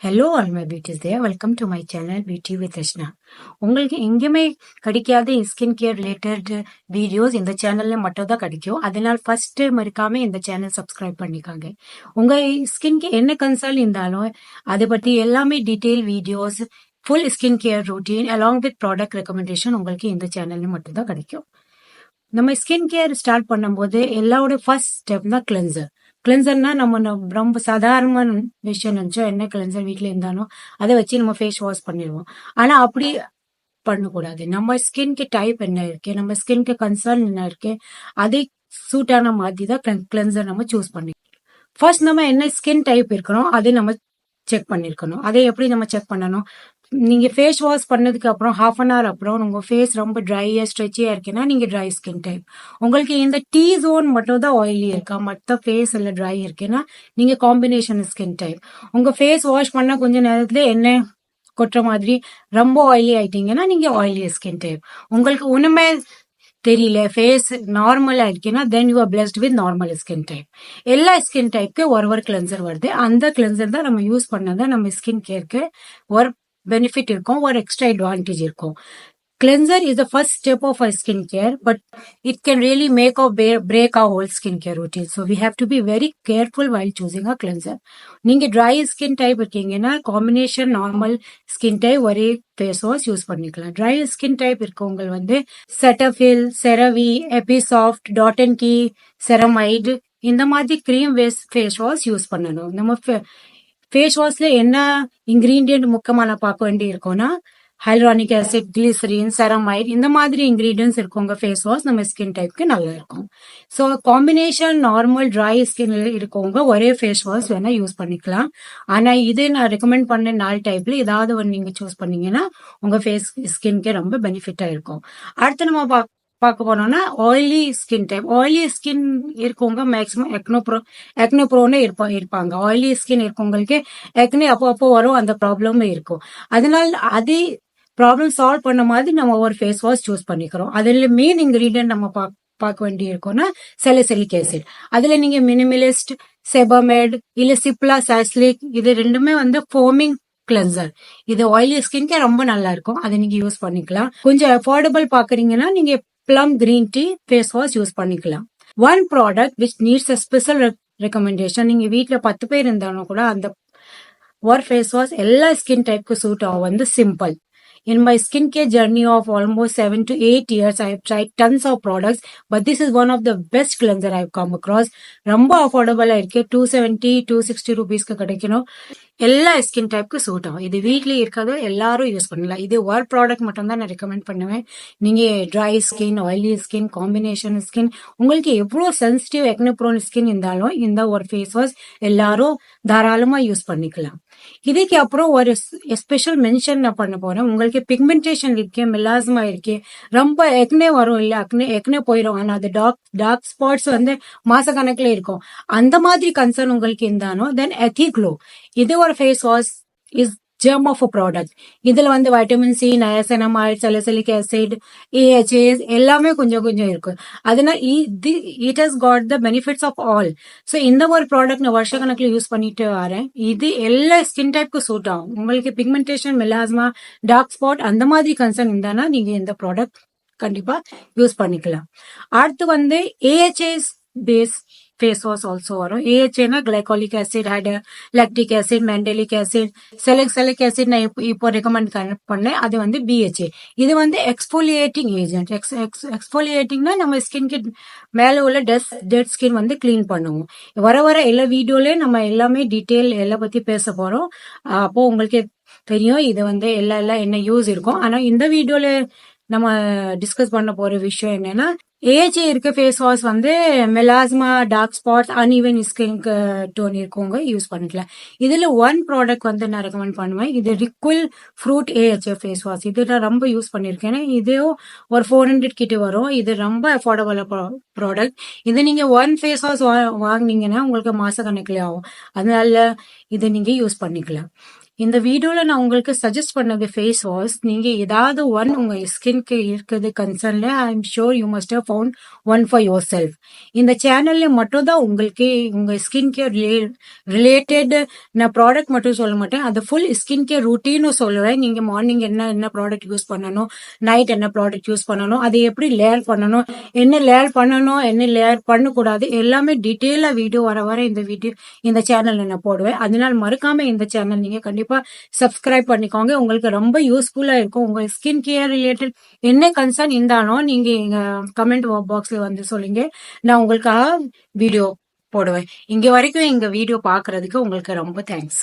Hello all my beauties there welcome to my channel beauty with Rashna. உங்களுக்கு எங்கேயுமே கிடைக்காத skin care related videos இந்த சேனல்ல மட்டும் தான் கிடைக்கும். அதனால் ஃபர்ஸ்ட் மறக்காம இந்த சேனல் சப்ஸ்கிரைப் பண்ணிக்காங்க. உங்க ஸ்கின்க்கு என்ன கன்சர்ன் இருந்தாலும் அதை பத்தி எல்லாமே detail videos, full skin care routine along with product recommendation உங்களுக்கு இந்த சேனல்ல மட்டும் தான் கிடைக்கும். நம்ம ஸ்கின் கேர் ஸ்டார்ட் பண்ணும்போது எல்லாரோட ஃபர்ஸ்ட் ஸ்டெப் தான் கிளென்சர். கிளென்சர்னா நம்ம ரொம்ப சாதாரணமான விஷயம் நினைச்சோம். என்ன கிளென்சர் வீட்டில் இருந்தாலும் அதை வச்சு நம்ம ஃபேஸ் வாஷ் பண்ணிடுவோம். ஆனா அப்படி பண்ணக்கூடாது. நம்ம ஸ்கின்க்கு டைப் என்ன இருக்கு, நம்ம ஸ்கின்க்கு கன்சர்ன் என்ன இருக்கு, அதை சூட்டான மாதிரி தான் கிளென்சர் நம்ம சூஸ் பண்ணி. ஃபர்ஸ்ட் நம்ம என்ன ஸ்கின் டைப் இருக்கிறோம் அதை நம்ம செக் பண்ணிருக்கணும். அதை எப்படி நம்ம செக் பண்ணணும்? நீங்க ஃபேஸ் வாஷ் பண்ணதுக்கு அப்புறம் ஹாஃப் அன் ஹவர் அப்புறம் உங்க ஃபேஸ் ரொம்ப ட்ரையா ஸ்ட்ரெச்சியா இருக்குன்னா நீங்க ட்ரை ஸ்கின் டைப். உங்களுக்கு இந்த டி ஜோன் மட்டும் தான் ஆயிலி இருக்கா, மற்ற ஃபேஸ் எல்லாம் ட்ரை இருக்குன்னா நீங்க காம்பினேஷன் ஸ்கின் டைப். உங்க ஃபேஸ் வாஷ் பண்ண கொஞ்ச நேரத்துல என்ன கொட்டுற மாதிரி ரொம்ப ஆயிலி ஆயிட்டீங்கன்னா நீங்க ஆயிலி ஸ்கின் டைப். உங்களுக்கு ஒண்ணுமே தெரியல, ஃபேஸ் நார்மலா இருக்குன்னா then you are blessed with normal skin type. எல்லா ஸ்கின் டைப்க்கு ஒரு கிளென்சர் வருது. அந்த கிளென்சர் தான் நம்ம யூஸ் பண்ணதான் நம்ம ஸ்கின் கேருக்கு ஒரு பெனிஃபிட் இருக்கும், ஒரு எக்ஸ்ட்ரா அட்வான்டேஜ் இருக்கும். Cleanser is the first step of our skincare, but it can really make or break our whole skincare routine. So we have to be very careful while choosing a cleanser. நீங்க dry skin type இருக்கீங்கன்னா combination normal skin type ஒரே face wash use பண்ணிக்கலாம். Dry skin type இருக்கவங்க வந்து Cetaphil, CeraVe, Episoft, dot and key, ceramide இந்த மாதிரி cream base face wash use பண்ணணும். நம்ம ஃபேஸ் வாஷ்ல என்ன இன்கிரீடியன்ட் முக்கியமான பார்க்க வேண்டி இருக்கும்னா ஹைலரானிக் ஆசிட், கிளிசரின், செரமைட் இந்த மாதிரி இன்கிரீடியன்ஸ் இருக்கவங்க ஃபேஸ் வாஷ் நம்ம ஸ்கின் டைப்க்கு நல்லா இருக்கும். So combination normal dry skin இருக்கவங்க ஒரே ஃபேஸ் வாஷ் வேணா யூஸ் பண்ணிக்கலாம். ஆனா இது நான் ரெக்கமெண்ட் பண்ண 4 டைப்ல ஏதாவது ஒன்று நீங்க சூஸ் பண்ணீங்கன்னா உங்க ஃபேஸ் ஸ்கின்கே ரொம்ப பெனிஃபிட்டா இருக்கும். அடுத்து நம்ம பார்க்க போனோம்னா oily skin type. Oily skin இருக்கவங்க மேக்சிமம் எக்னோப்ரோன்னு இருப்பாங்க. ஆயிலி ஸ்கின் இருக்கவங்களுக்கு எக்னே அப்போ வரும், அந்த ப்ராப்ளமும் இருக்கும். அதனால அதே ப்ராப்ளம் சால்வ் பண்ண மாதிரி நம்ம ஒரு ஃபேஸ் வாஷ் சூஸ் பண்ணிக்கிறோம். அதுல மெயின் இன்கிரீடியன்ட் நம்ம பார்க்க வேண்டி இருக்கும்னா சாலிசிலிக் ஆசிட். அதுல நீங்க மினிமலிஸ்ட், செபமேட் இல்ல சிப்லா சாஸ்லிக் இது ரெண்டுமே வந்து ஃபோமிங் கிளென்சர். இது ஆயிலி ஸ்கின்க்கு ரொம்ப நல்லா இருக்கும், அதை நீங்க யூஸ் பண்ணிக்கலாம். கொஞ்சம் அஃபோர்டபுள் பாக்குறீங்கன்னா நீங்க plum green tea face wash use பண்ணிக்கலாம். One product which needs a special recommendation. நீங்க வீட்டுல 10 பேர் இருந்தாலும் கூட அந்த ஒரு ஃபேஸ் வாஷ் எல்லா ஸ்கின் டைப்க்கு சூட் ஆகும் வந்து simple. In my skincare journey of almost 7 to 8 years, I have tried tons of products, but this is one of the best cleanser I have come across. ரொம்ப அஃபோர்டபுளா இருக்கு. 270, 260 rupeesக்கு கிடைக்கணும். எல்லா skin டைப்க்கு suit ஆகும். இது வீட்ல இருக்கிறது எல்லாரும் யூஸ் பண்ணலாம். இது ஒரு ப்ராடக்ட் மட்டும் தான் நான் ரெக்கமெண்ட் பண்ணுவேன். நீங்க dry skin, oily skin, combination skin, உங்களுக்கு எவ்வளவு சென்சிட்டிவ் எக்னோப்ரோன் ஸ்கின் இருந்தாலும் இந்த ஒரு ஃபேஸ் வாஷ் எல்லாரும் தாராளமா யூஸ் பண்ணிக்கலாம். இதுக்கு அப்புறம் ஒரு ஸ்பெஷல் மென்ஷன் நான் பண்ண போறேன். உங்களுக்கு பிக்மெண்டேஷன் இருக்கு, மெலாஸ்மா இருக்கு, ரொம்ப எக்னே வரும் இல்ல, எக்னே போயிடும். ஆனா அது டார்க் ஸ்பாட்ஸ் வந்து மாசக்கணக்கில் இருக்கும். அந்த மாதிரி கன்சர்ன் உங்களுக்கு இருந்தாலும் தென் எத்திக்ளோ இது ஒரு face wash is gem of a product. இதுல வந்து vitamin C, niacinamide, salicylic acid, AHAs எல்லாமே கொஞ்சம் கொஞ்சம் இருக்கு. அதனால it has got the benefits of all. So இந்த ஒரு ப்ராடக்ட் நான் வருஷ கணக்கில் யூஸ் பண்ணிட்டு வரேன். இது எல்லா ஸ்கின் டைப்க்கு சூட் ஆகும். உங்களுக்கு பிக்மெண்டேஷன், மெலாஸ்மா, டார்க் ஸ்பாட் அந்த மாதிரி கன்சர்ன் இருந்தானா நீங்க இந்த ப்ராடக்ட் கண்டிப்பா யூஸ் பண்ணிக்கலாம். அடுத்து வந்து AHAs base face wash also வரும். ஏஹெச்ஏனா glycolic acid, lactic acid, mandelic acid, salicylic acid நான் இப்போ ரெக்கமெண்ட் பண்ணேன். அது வந்து பிஹெச்ஏ. இது வந்து எக்ஸ்போலியேட்டிங் ஏஜென்ட். எக்ஸ்போலியேட்டிங்னா நம்ம ஸ்கின்க்கு மேல உள்ள டெட் ஸ்கின் வந்து கிளீன் பண்ணுவோம். வர எல்லா வீடியோல நம்ம எல்லாமே டீட்டெயில் எல்லாம் பத்தி பேச போறோம். அப்போ உங்களுக்கு தெரியும் இது வந்து எல்லாம் என்ன யூஸ் இருக்கும். ஆனா இந்த வீடியோல நம்ம டிஸ்கஸ் பண்ண போற விஷயம் என்னன்னா ஏஜ் இருக்க ஃபேஸ் வாஷ் வந்து melasma, dark spots, uneven skin tone இருக்கவங்க யூஸ் பண்ணிக்கலாம். இதுல ஒன் ப்ராடக்ட் வந்து நான் ரெக்கமெண்ட் பண்ணுவேன். இது Reequil fruit AHA face wash. இது நான் ரொம்ப யூஸ் பண்ணிருக்கேன். இதுவும் ஒரு 400 கிட்ட வரும். இது ரொம்ப அஃபோர்டபுள் ப்ராடக்ட். இது நீங்க ஒன் ஃபேஸ் வாஷ் வாங்கினீங்கன்னா உங்களுக்கு மாச கணக்கிலே ஆகும். அதனால இதை நீங்க யூஸ் பண்ணிக்கலாம். இந்த வீடியோல நான் உங்களுக்கு சஜஸ்ட் பண்ணது ஃபேஸ் வாஷ். நீங்க ஏதாவது ஒன் உங்க ஸ்கின்க்கு இருக்குது கன்சர்ன்ல I am sure you must have found one for yourself. இந்த சேனல்ல மட்டும் தான் உங்களுக்கு உங்க ஸ்கின் கேர் ரிலேட்டட் நான் ப்ராடக்ட் மட்டும் சொல்ல மாட்டேன், அது ஃபுல் ஸ்கின் கேர் ரூட்டீனும் சொல்லுவேன். நீங்க மார்னிங் என்ன ப்ராடக்ட் யூஸ் பண்ணணும், நைட் என்ன ப்ராடக்ட் யூஸ் பண்ணணும், அதை எப்படி லேயர் பண்ணணும், என்ன லேயர் பண்ணணும், என்ன லேயர் பண்ணக்கூடாது, எல்லாமே டீட்டெயிலா வீடியோ வர இந்த சேனல்ல நான் போடுவேன். அதனால மறக்காம இந்த சேனல் நீங்க கண்டிப்பா சப்ஸ்கிரைப் பண்ணிக்கோங்க. உங்களுக்கு ரொம்ப யூஸ்ஃபுல்லா இருக்கும். உங்க ஸ்கின் கேர் ரிலேட்டட் என்ன கன்சர்ன் இருந்தாலும் நீங்க எங்க கமெண்ட் பாக்ஸ்ல வந்து சொல்லுங்க, நான் உங்களுக்காக வீடியோ போடுவேன். இங்க வரைக்கும் எங்க வீடியோ பாக்குறதுக்கு உங்களுக்கு ரொம்ப தேங்க்ஸ்.